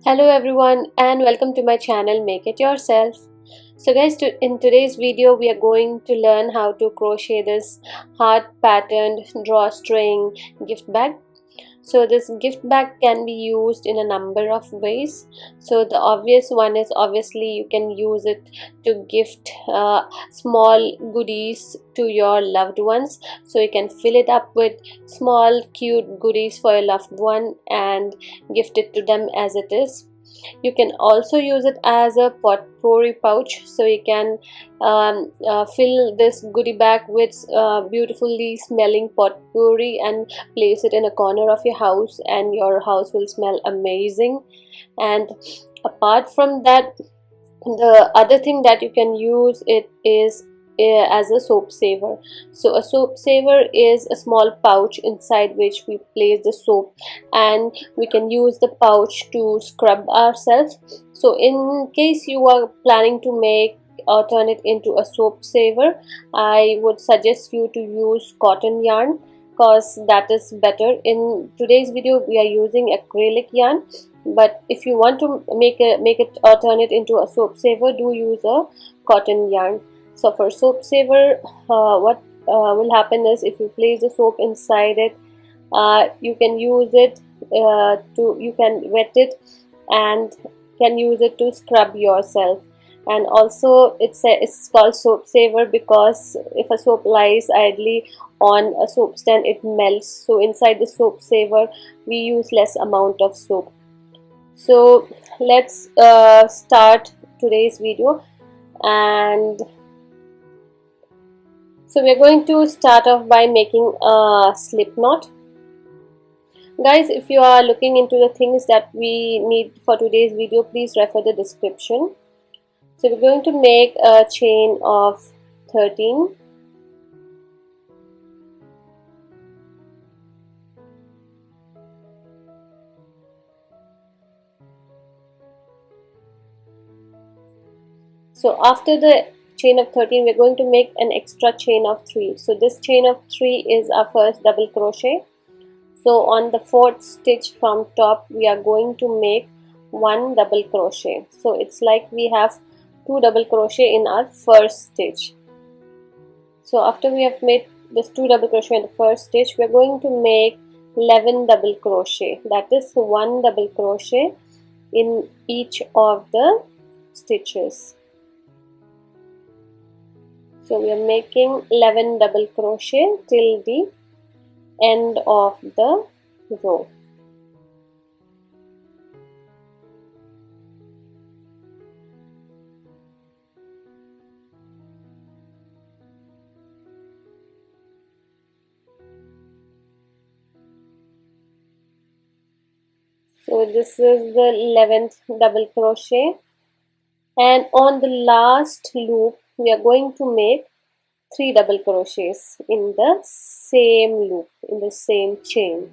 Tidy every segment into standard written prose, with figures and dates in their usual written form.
Hello everyone and welcome to my channel Make It Yourself. So guys, in today's video we are going to learn how to crochet this heart patterned drawstring gift bag. So this gift bag can be used in a number of ways. So the obvious one is obviously you can use it to gift small goodies to your loved ones. So you can fill it up with small cute goodies for your loved one and gift it to them as it is. You can also use it as a potpourri pouch, so you can fill this goodie bag with beautifully smelling potpourri and place it in a corner of your house, and your house will smell amazing. And apart from that, the other thing that you can use it is as a soap saver. So a soap saver is a small pouch inside which we place the soap, and we can use the pouch to scrub ourselves. So in case you are planning to make or turn it into a soap saver, I would suggest you to use cotton yarn, because that is better. In today's video we are using acrylic yarn, but if you want to make it or turn it into a soap saver, do use a cotton yarn. So for soap saver, what will happen is, if you place the soap inside it, you can use it you can wet it and can use it to scrub yourself. And also it's called soap saver because if a soap lies idly on a soap stand, it melts. So inside the soap saver we use less amount of soap. So let's start today's video. And so we're going to start off by making a slip knot. Guys, if you are looking into the things that we need for today's video, please refer the description. So we're going to make a chain of 13. So after the chain of 13, we're going to make an extra chain of 3. So this chain of 3 is our first double crochet. So on the 4th stitch from top, we are going to make 1 double crochet. So it's like we have 2 double crochet in our first stitch. So after we have made this 2 double crochet in the first stitch, we are going to make 11 double crochet. That is 1 double crochet in each of the stitches. So we are making 11 double crochet till the end of the row. So this is the 11th double crochet, and on the last loop we are going to make 3 double crochets in the same loop, in the same chain.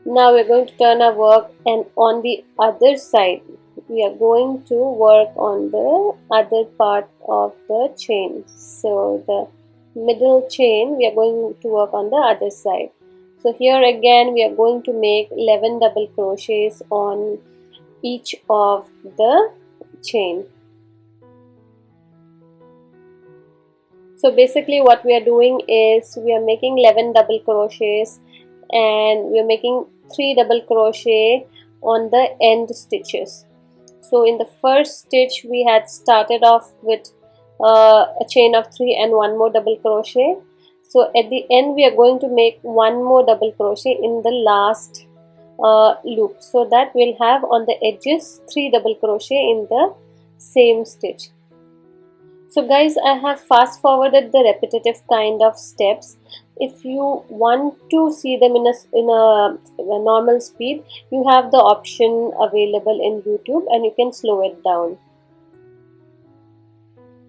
Now we're going to turn our work, and on the other side we are going to work on the other part of the chain. So the middle chain we are going to work on the other side. So here again we are going to make 11 double crochets on each of the chain. So basically what we are doing is we are making 11 double crochets, and we are making 3 double crochet on the end stitches. So in the first stitch we had started off with a chain of 3 and 1 more double crochet. So at the end we are going to make 1 more double crochet in the last loop, so that we'll have on the edges 3 double crochet in the same stitch. So guys, I have fast forwarded the repetitive kind of steps. If you want to see them in a normal speed, you have the option available in YouTube, and you can slow it down.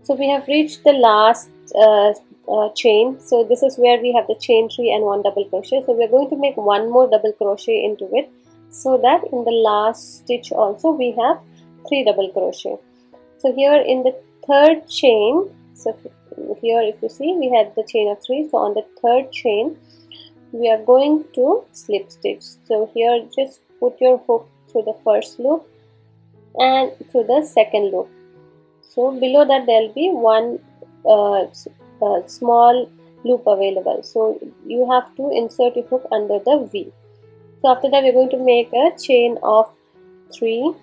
So we have reached the last chain. So this is where we have the chain 3 and 1 double crochet. So we are going to make 1 more double crochet into it, so that in the last stitch also we have 3 double crochet. So here in the third chain, so here if you see, we had the chain of 3. So on the third chain we are going to slip stitch. So here just put your hook through the first loop and through the second loop. So below that there will be one small loop available. So you have to insert your hook under the V. So after that we are going to make a chain of 3,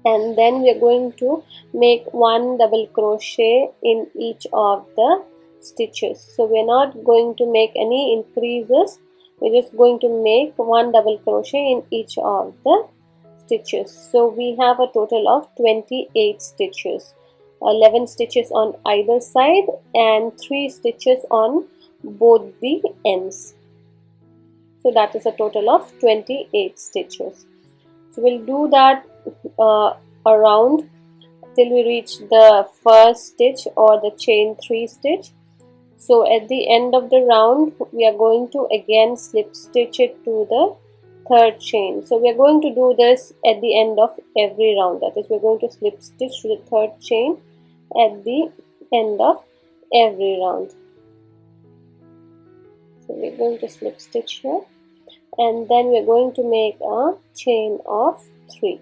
and then we are going to make one double crochet in each of the stitches. So we are not going to make any increases, we're just going to make one double crochet in each of the stitches. So we have a total of 28 stitches, 11 stitches on either side and 3 stitches on both the ends. So that is a total of 28 stitches. So we'll do that around till we reach the first stitch or the chain 3 stitch. So at the end of the round we are going to again slip stitch it to the third chain. So we are going to do this at the end of every round, that is we are going to slip stitch to the third chain at the end of every round. So we are going to slip stitch here, and then we are going to make a chain of 3.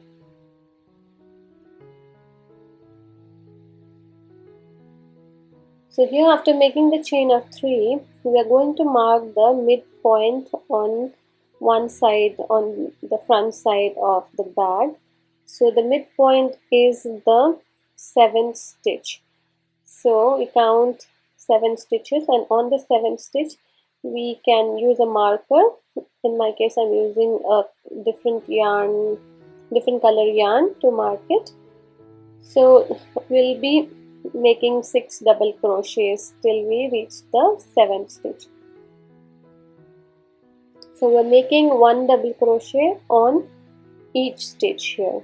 So here after making the chain of 3, we are going to mark the midpoint on one side, on the front side of the bag. So the midpoint is the 7th stitch. So we count 7 stitches, and on the 7th stitch we can use a marker. In my case I'm using a different color yarn to mark it. So we'll be making 6 double crochets till we reach the 7th stitch. So we're making 1 double crochet on each stitch here.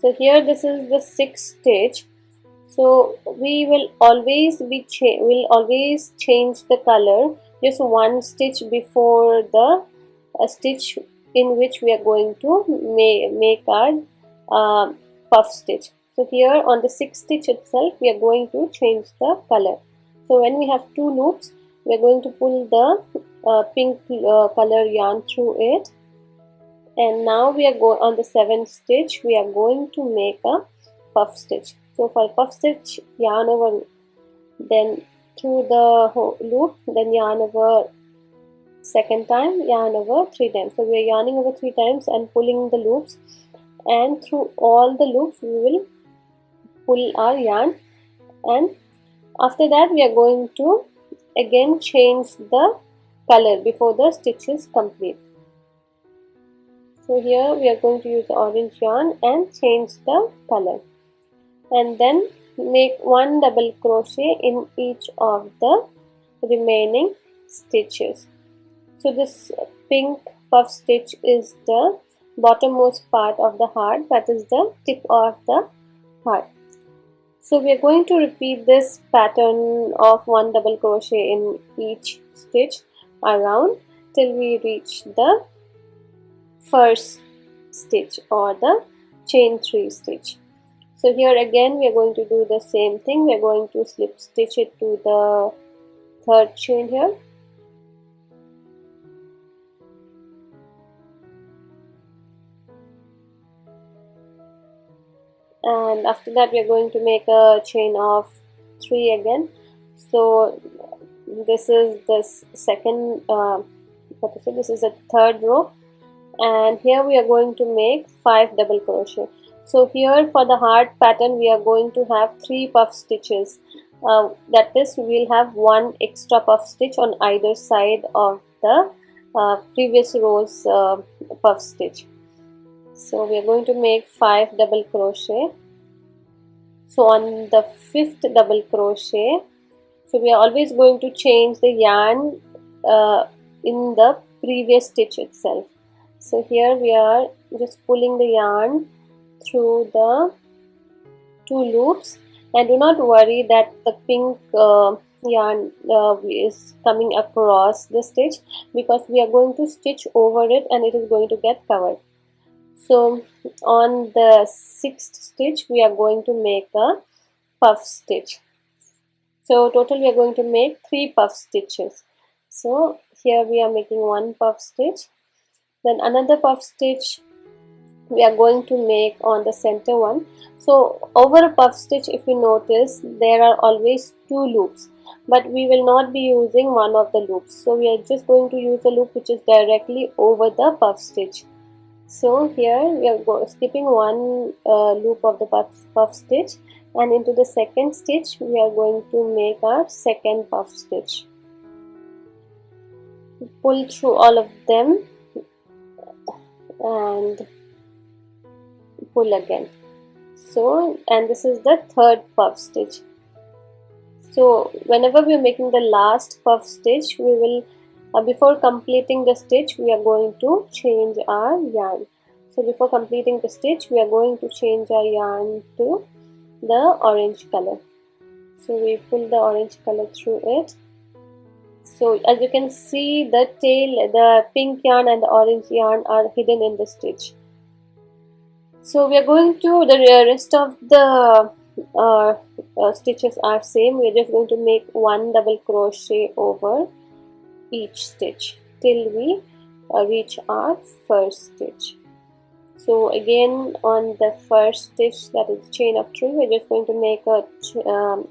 So here this is the 6th stitch. So we will always change the color just one stitch before the stitch in which we are going to make our puff stitch. So here on the 6th stitch itself we are going to change the color. So when we have 2 loops, we are going to pull the pink color yarn through it, and now we are going on the 7th stitch we are going to make a puff stitch. So for puff stitch, yarn over, then through the loop, then yarn over second time, yarn over 3 times. So we are yarning over 3 times and pulling the loops, and through all the loops we will pull our yarn, and after that we are going to again change the color before the stitch is complete. So here we are going to use the orange yarn and change the color, and then make 1 double crochet in each of the remaining stitches. So this pink puff stitch is the bottommost part of the heart, that is the tip of the heart. So we are going to repeat this pattern of 1 double crochet in each stitch around till we reach the first stitch or the chain 3 stitch. So here again we are going to do the same thing. We are going to slip stitch it to the third chain here, and after that we are going to make a chain of 3 again. So this is this second this is the third row, and here we are going to make 5 double crochet. So here for the heart pattern we are going to have 3 puff stitches, that is we will have 1 extra puff stitch on either side of the previous row's puff stitch. So we are going to make 5 double crochet. So on the 5th double crochet, so we are always going to change the yarn in the previous stitch itself. So here we are just pulling the yarn through the 2 loops, and do not worry that the pink yarn is coming across the stitch, because we are going to stitch over it and it is going to get covered. So on the 6th stitch we are going to make a puff stitch. So total we are going to make 3 puff stitches. So here we are making 1 puff stitch, then another puff stitch we are going to make on the center one. So over a puff stitch, if you notice, there are always 2 loops, but we will not be using one of the loops. So we are just going to use a loop which is directly over the puff stitch. So here we are skipping one loop of the puff stitch, and into the second stitch we are going to make our second puff stitch. Pull through all of them and pull again. So, and this is the third puff stitch. So whenever we are making the last puff stitch, we will before completing the stitch we are going to change our yarn. So before completing the stitch we are going to change our yarn to the orange color. So we pull the orange color through it. So as you can see, the tail, the pink yarn and the orange yarn are hidden in the stitch. So we are going to, the rest of the stitches are same. We are just going to make 1 double crochet over each stitch till we reach our first stitch. So again on the first stitch, that is chain of 3, we are just going to make a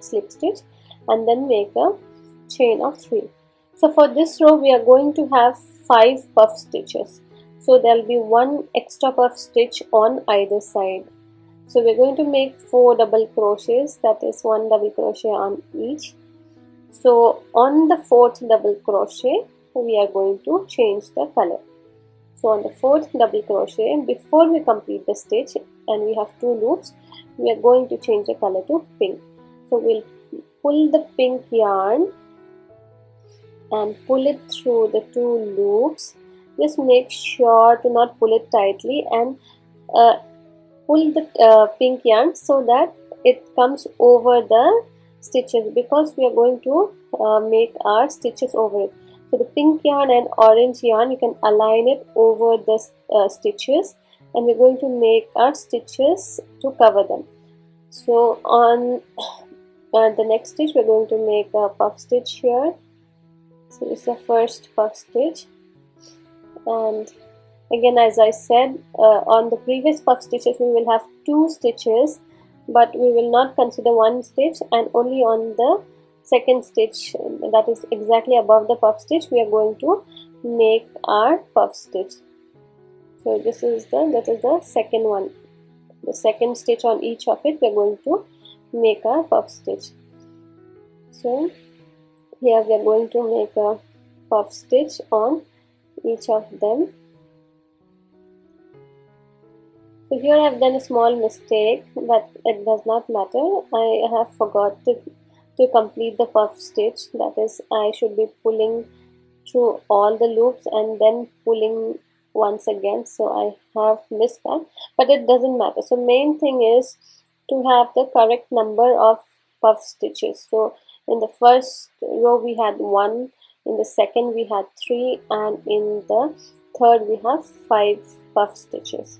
slip stitch and then make a chain of 3. So for this row we are going to have 5 puff stitches. So there will be 1 extra puff stitch on either side. So we are going to make 4 double crochets, that is 1 double crochet on each. So on the 4th double crochet we are going to change the color. So on the 4th double crochet, before we complete the stitch and we have 2 loops, we are going to change the color to pink. So we'll pull the pink yarn and pull it through the 2 loops. Just make sure to not pull it tightly and pull the pink yarn so that it comes over the stitches, because we are going to make our stitches over it. So the pink yarn and orange yarn, you can align it over the stitches, and we're going to make our stitches to cover them. So on the next stitch we're going to make a puff stitch here. So this is the first puff stitch, and again as I said, on the previous puff stitches we will have 2 stitches, but we will not consider 1 stitch, and only on the second stitch, that is exactly above the puff stitch, we are going to make our puff stitch. So that is the second one, the second stitch on each of it we are going to make our puff stitch. So here we are going to make a puff stitch on each of them. So here I have done a small mistake, but it does not matter. I have forgotten to complete the puff stitch, that is I should be pulling through all the loops and then pulling once again. So I have missed that, but it doesn't matter. So main thing is to have the correct number of puff stitches. So in the first row we had 1, in the second we had 3, and in the third we have 5 puff stitches.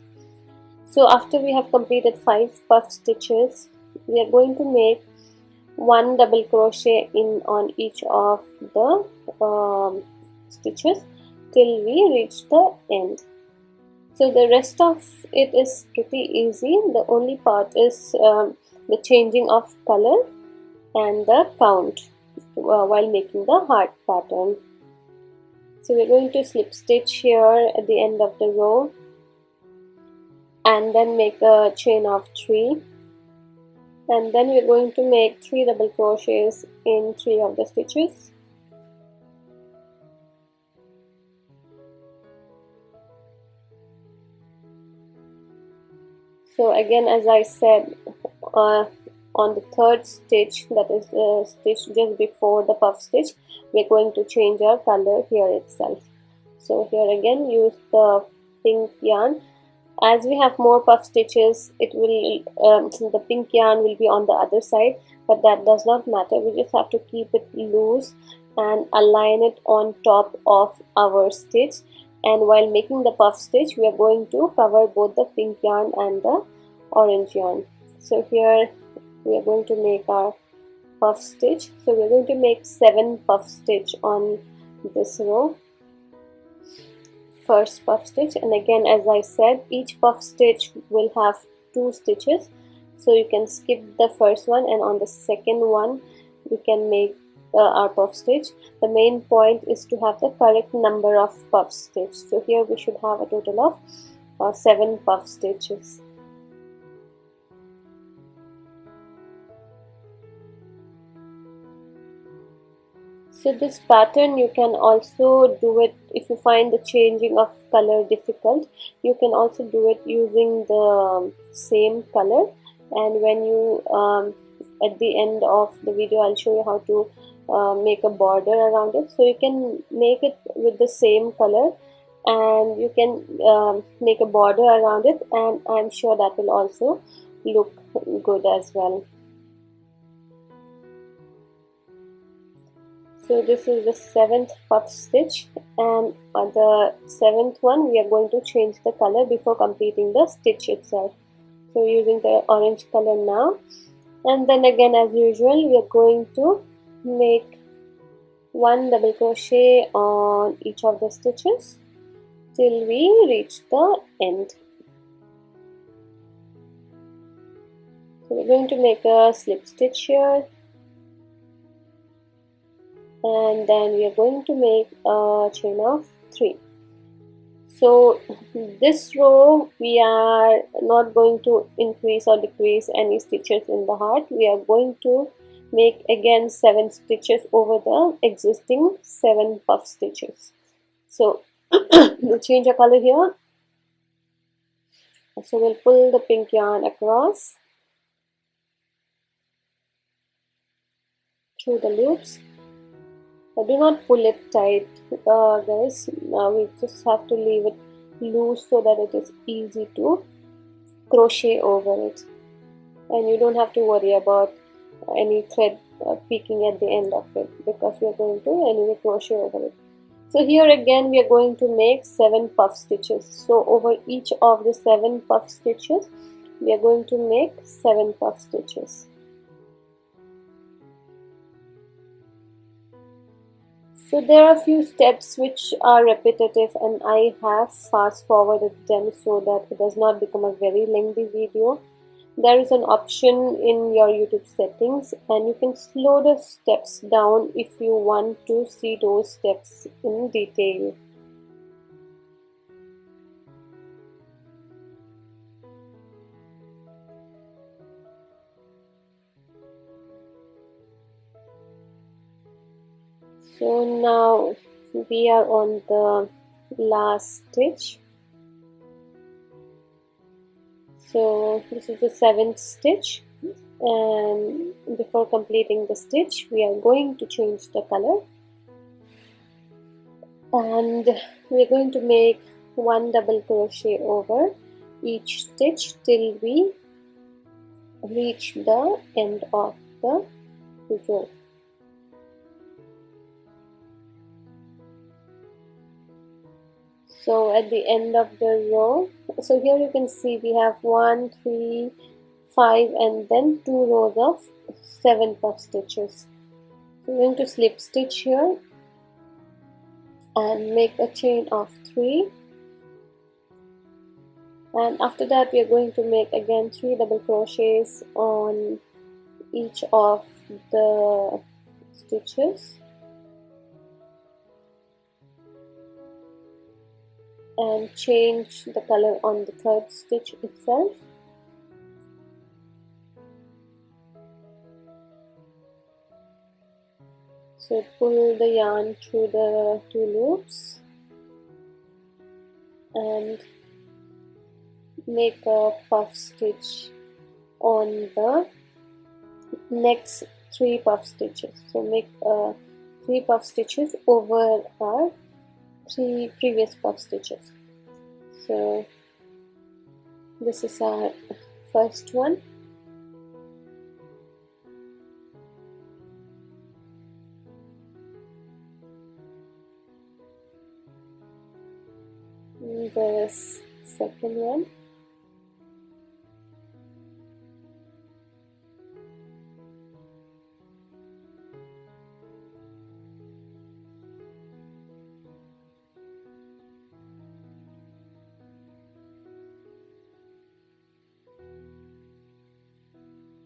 So after we have completed 5 puff stitches, we are going to make 1 double crochet in on each of the stitches till we reach the end. So the rest of it is pretty easy. The only part is the changing of color and the count while making the heart pattern. So we're going to slip stitch here at the end of the row and then make a chain of 3, and then we're going to make 3 double crochets in 3 of the stitches. So again as I said, on the third stitch, that is the stitch just before the puff stitch, we're going to change our color here itself. So here again use the pink yarn As we have more puff stitches, it will the pink yarn will be on the other side, but that does not matter. We just have to keep it loose and align it on top of our stitch. And while making the puff stitch, we are going to cover both the pink yarn and the orange yarn. So here we are going to make our puff stitch. So we are going to make 7 puff stitch on this row. First puff stitch, and again, as I said, each puff stitch will have 2 stitches, so you can skip the first one, and on the second one we can make our puff stitch. The main point is to have the correct number of puff stitch. So here we should have a total of 7 puff stitches. So this pattern, you can also do it if you find the changing of color difficult. You can also do it using the same color, and when you at the end of the video I'll show you how to make a border around it. So you can make it with the same color, and you can make a border around it, and I'm sure that will also look good as well. So this is the 7th puff stitch, and on the 7th one we are going to change the color before completing the stitch itself. So using the orange color now, and then again as usual we are going to make 1 double crochet on each of the stitches till we reach the end. So we're going to make a slip stitch here, and then we are going to make a chain of 3. So this row we are not going to increase or decrease any stitches in the heart. We are going to make again 7 stitches over the existing 7 puff stitches. So we'll change a color here. So we'll pull the pink yarn across through the loops. Do not pull it tight, guys. We just have to leave it loose so that it is easy to crochet over it, and you don't have to worry about any thread peeking at the end of it, because we are going to anyway crochet over it. So here again we are going to make 7 puff stitches. So over each of the 7 puff stitches we are going to make 7 puff stitches. So there are a few steps which are repetitive, and I have fast forwarded them so that it does not become a very lengthy video. There is an option in your YouTube settings, and you can slow the steps down if you want to see those steps in detail. So now we are on the last stitch. So this is the 7th stitch, and before completing the stitch we are going to change the color, and we are going to make 1 double crochet over each stitch till we reach the end of the row. So at the end of the row, so here you can see we have 1, 3, 5 and then 2 rows of 7 puff stitches. So we're going to slip stitch here and make a chain of 3, and after that we are going to make again 3 double crochets on each of the stitches, and change the color on the 3rd stitch itself. So pull the yarn through the 2 loops and make a puff stitch on the next 3 puff stitches. So make 3 puff stitches over our 3 previous puff stitches. So This is our first one. This second one.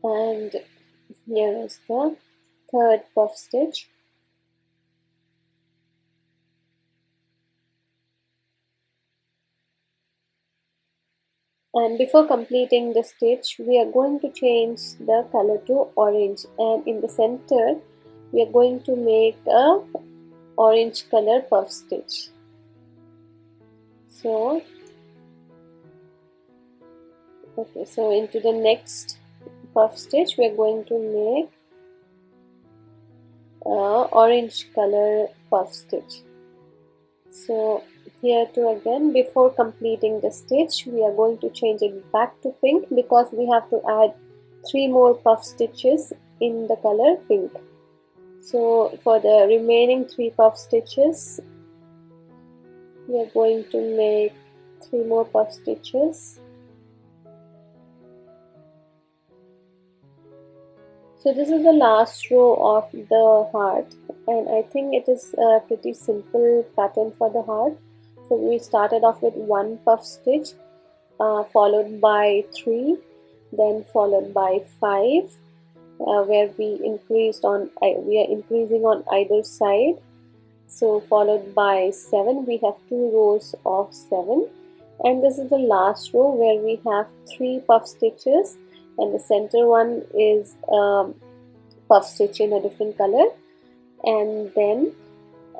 And here is the third puff stitch. And before completing the stitch, we are going to change the color to orange, and in the center we are going to make a orange color puff stitch. So okay, so into the next puff stitch we are going to make orange color puff stitch. So here too again, before completing the stitch, we are going to change it back to pink because we have to add 3 more puff stitches in the color pink. So for the remaining 3 puff stitches, we are going to make 3 more puff stitches. So this is the last row of the heart, and I think it is a pretty simple pattern for the heart. So we started off with 1 puff stitch, followed by 3, then followed by 5, where we are increasing on either side. So followed by 7, we have 2 rows of 7, and this is the last row where we have 3 puff stitches, and the center one is puff stitch in a different color, and then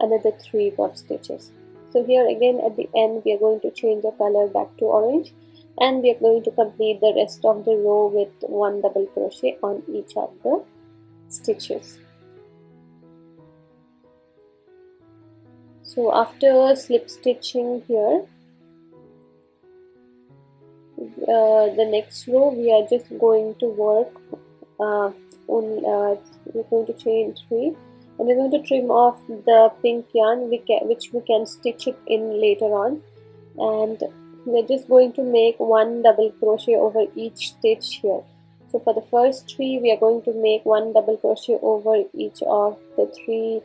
another 3 puff stitches. So here again at the end we are going to change the color back to orange, and we are going to complete the rest of the row with 1 double crochet on each of the stitches. So after slip stitching here, the next row we are just going to work we're going to chain 3, and we're going to trim off the pink yarn which we can stitch it in later on, and we're just going to make 1 double crochet over each stitch here. So for the first 3 we are going to make 1 double crochet over each of the 3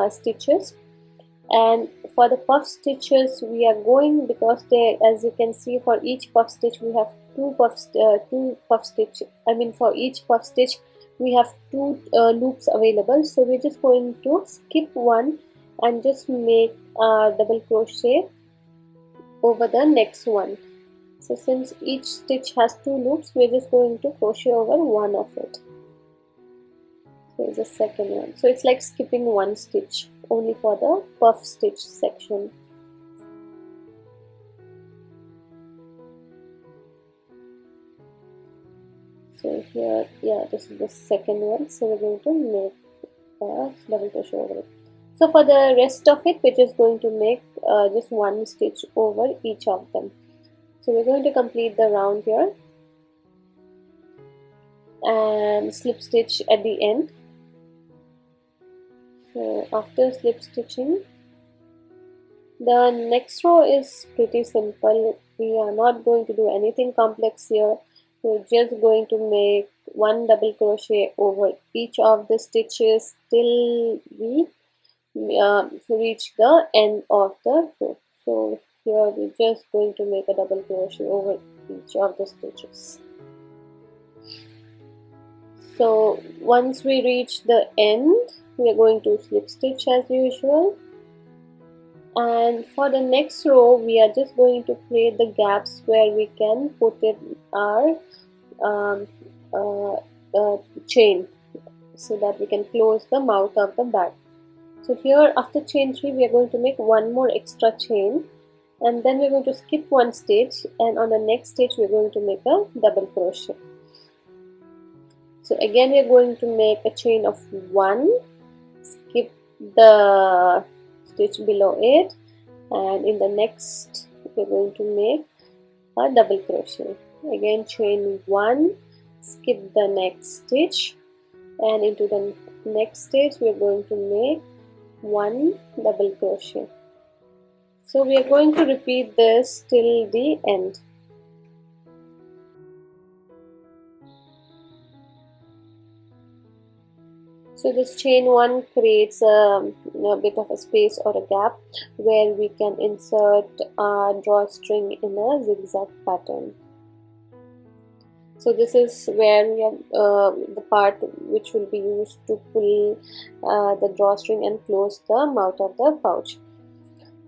stitches. And for the puff stitches we are going, because they, as you can see, for each puff stitch we have two puff stitch, for each puff stitch we have 2 loops available. So we're just going to skip one and just make a double crochet over the next one. So since each stitch has 2 loops, we're just going to crochet over one of it. So it's the second one. So it's like skipping 1 stitch only for the puff stitch section. So here, yeah, this is the second one. So we're going to make a double crochet over it. So for the rest of it, we're just going to make just 1 stitch over each of them. So we're going to complete the round here and slip stitch at the end. So after slip stitching, the next row is pretty simple. We are not going to do anything complex here. We're just going to make 1 double crochet over each of the stitches till we reach the end of the row. So here we're just going to make a double crochet over each of the stitches. So once we reach the end, we are going to slip stitch as usual, and for the next row we are just going to create the gaps where we can put in our chain, so that we can close the mouth of the bag. So here after chain 3 we are going to make 1 more extra chain, and then we're going to skip 1 stitch, and on the next stitch we're going to make a double crochet. So again we're going to make a chain of 1, skip the stitch below it, and in the next we're going to make a double crochet. Again chain 1, skip the next stitch, and into the next stitch we are going to make 1 double crochet. So we are going to repeat this till the end. So this chain 1 creates a bit of a space or a gap where we can insert our drawstring in a zigzag pattern. So this is where we have the part which will be used to pull the drawstring and close the mouth of the pouch.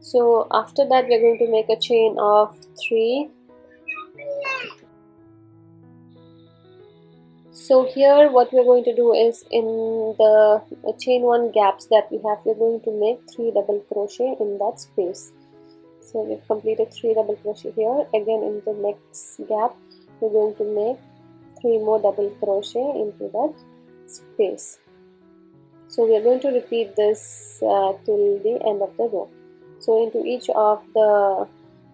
So after that we are going to make a chain of 3. So here what we are going to do is, in the chain 1 gaps that we have, we are going to make 3 double crochet in that space. So we've completed 3 double crochet here. Again in the next gap we're going to make 3 more double crochet into that space. So we are going to repeat this till the end of the row. So into each of the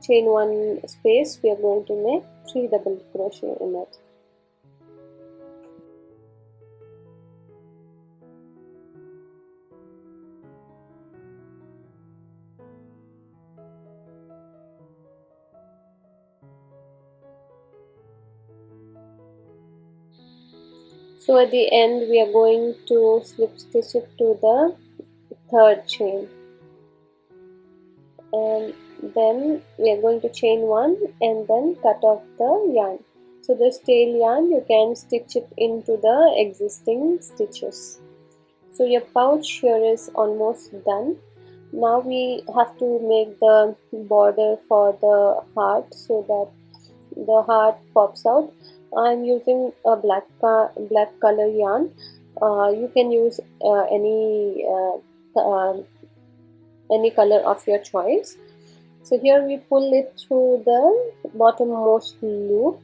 chain 1 space we are going to make 3 double crochet in it. So at the end we are going to slip stitch it to the 3rd chain, and then we are going to chain 1 and then cut off the yarn. So this tail yarn you can stitch it into the existing stitches. So your pouch here is almost done. Now we have to make the border for the heart so that the heart pops out. I'm using a black color yarn. You can use any color of your choice. So here we pull it through the bottommost loop,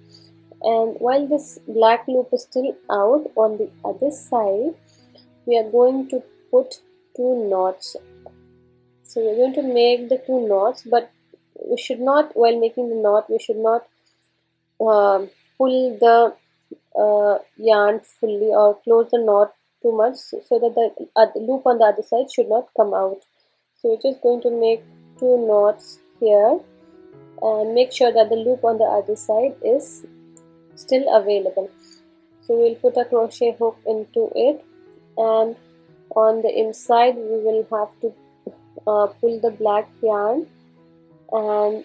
and while this black loop is still out, on the other side we are going to put 2 knots. So we're going to make the 2 knots, but we should not, while making the knot, we should not pull the yarn fully or close the knot too much, so that the loop on the other side should not come out. So we're just going to make 2 knots here and make sure that the loop on the other side is still available. So we'll put a crochet hook into it, and on the inside we will have to pull the black yarn, and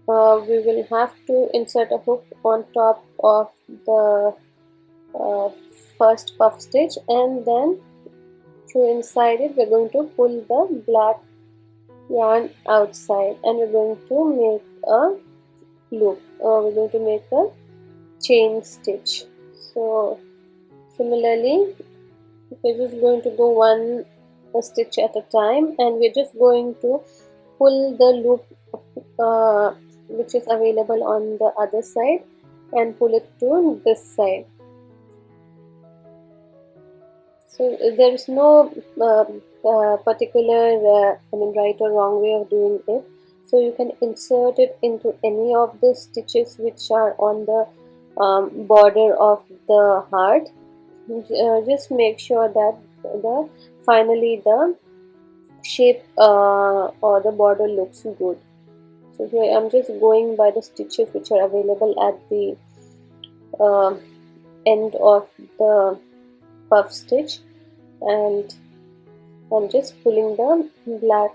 we will have to insert a hook on top of the first puff stitch, and then through inside it we're going to pull the black yarn outside, and we're going to make a loop. We're going to make a chain stitch. So similarly we're just going to go one stitch at a time, and we're just going to pull the loop which is available on the other side and pull it to this side. So there is no particular right or wrong way of doing it. So you can insert it into any of the stitches which are on the border of the heart. Just make sure that finally the shape or the border looks good. So here I'm just going by the stitches which are available at the end of the puff stitch, and I'm just pulling the black,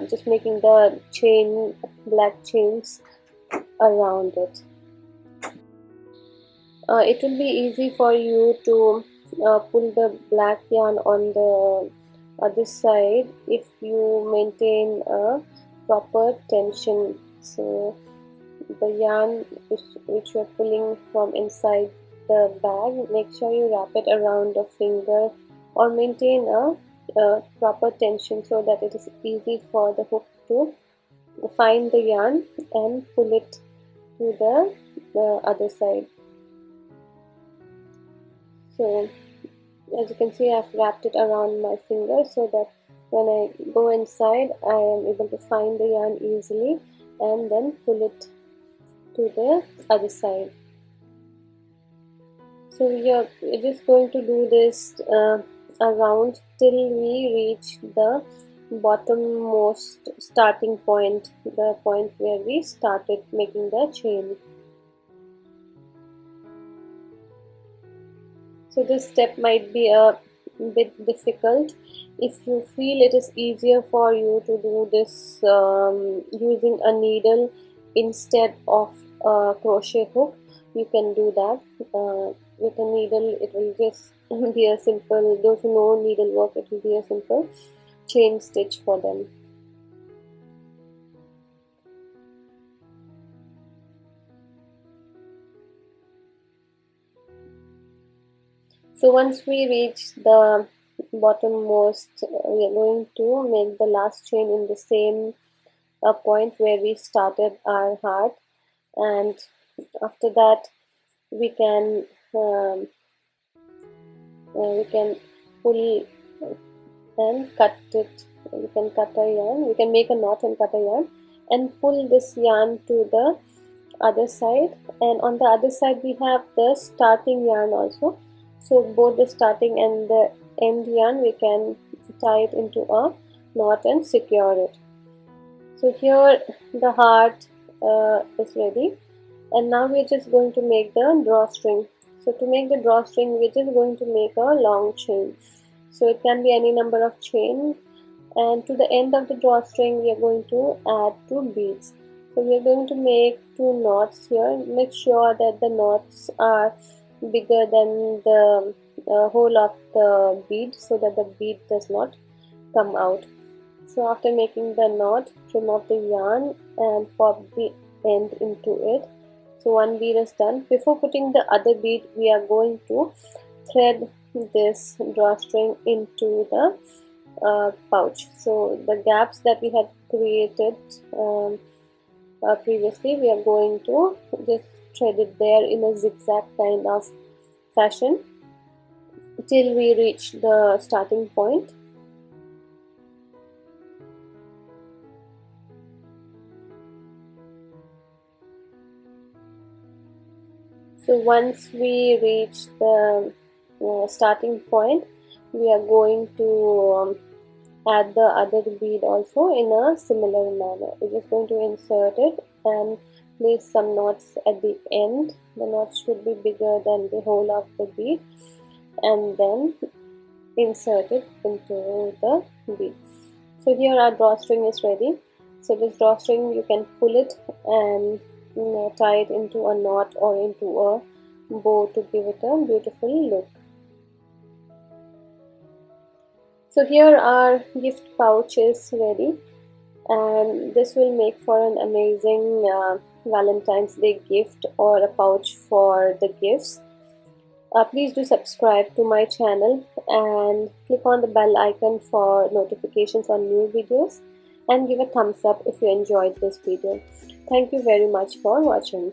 just making the black chains around it. It will be easy for you to pull the black yarn on the other side if you maintain a proper tension. So the yarn which you are pulling from inside the bag, make sure you wrap it around a finger or maintain a proper tension so that it is easy for the hook to find the yarn and pull it to the other side. So as you can see, I've wrapped it around my finger so that when I go inside I am able to find the yarn easily, and then pull it to the other side. So we're just going to do this around till we reach the bottommost starting point, the point where we started making the chain. So this step might be a bit difficult. If you feel it is easier for you to do this using a needle instead of a crochet hook, you can do that. With a needle it will just be a simple, those who know needlework, it will be a simple chain stitch for them. So once we reach the bottommost, we are going to make the last chain in the same point where we started our heart, and after that we can pull and cut it. We can cut a yarn, we can make a knot and cut a yarn and pull this yarn to the other side, and on the other side we have the starting yarn also. So both the starting and the end yarn, we can tie it into a knot and secure it. So here the heart is ready, and now we're just going to make the drawstring. So to make the drawstring, we're just going to make a long chain. So it can be any number of chain, and to the end of the drawstring we are going to add 2 beads. So we are going to make 2 knots here. Make sure that the knots are bigger than the hole of the bead, so that the bead does not come out. So after making the knot, trim off the yarn and pop the end into it. So one bead is done. Before putting the other bead, we are going to thread this drawstring into the pouch. So the gaps that we had created previously, we are going to just thread it there in a zigzag kind of fashion till we reach the starting point. So once we reach the starting point, we are going to add the other bead also in a similar manner. We're just going to insert it and place some knots at the end. The knots should be bigger than the whole of the bead, and then insert it into the bead. So here our drawstring is ready. So this drawstring, you can pull it and tie it into a knot or into a bow to give it a beautiful look. So here our gift pouch is ready, and this will make for an amazing Valentine's Day gift or a pouch for the gifts. Please do subscribe to my channel and click on the bell icon for notifications on new videos, and give a thumbs up if you enjoyed this video. Thank you very much for watching.